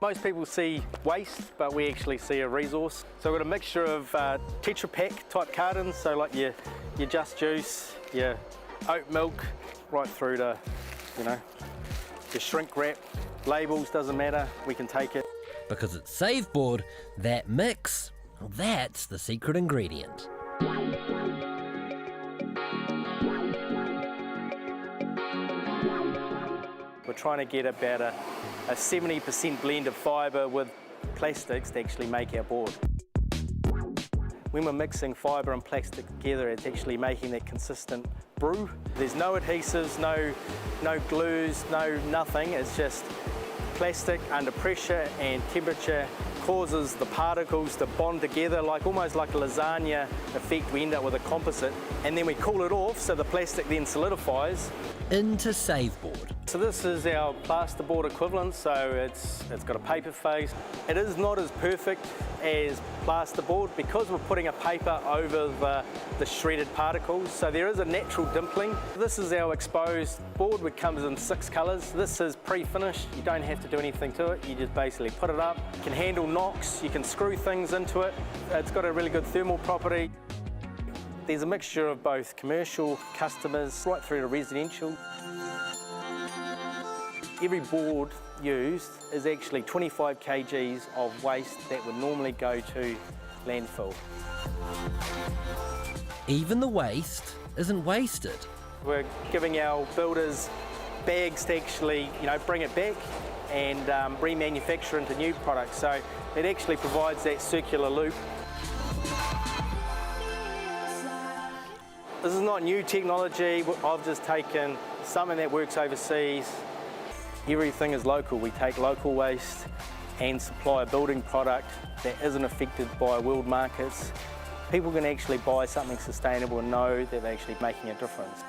Most people see waste, but we actually see a resource. So we've got a mixture of Tetra Pak type cartons, so like your Just Juice, your oat milk, right through to, you know, your shrink wrap, labels, doesn't matter, we can take it. Because at saveBOARD, that mix, well, that's the secret ingredient. We're trying to get about a 70% blend of fibre with plastics to actually make our board. When we're mixing fibre and plastic together, it's actually making that consistent brew. There's no adhesives, no glues, nothing. It's just plastic under pressure and temperature causes the particles to bond together, almost like a lasagna effect. We end up with a composite, and then we cool it off so the plastic then solidifies. Into saveBOARD. So this is our plasterboard equivalent, so it's got a paper face. It is not as perfect as plasterboard because we're putting a paper over the shredded particles, so there is a natural dimpling. This is our exposed board, which comes in 6 colours. This is pre-finished, you don't have to do anything to it, you just basically put it up. You can handle knocks, you can screw things into it. It's got a really good thermal property. There's a mixture of both commercial customers right through to residential. Every board used is actually 25 kgs of waste that would normally go to landfill. Even the waste isn't wasted. We're giving our builders bags to actually, bring it back and remanufacture into new products. So it actually provides that circular loop. This is not new technology. I've just taken something that works overseas. Everything is local. We take local waste and supply a building product that isn't affected by world markets. People can actually buy something sustainable and know that they're actually making a difference.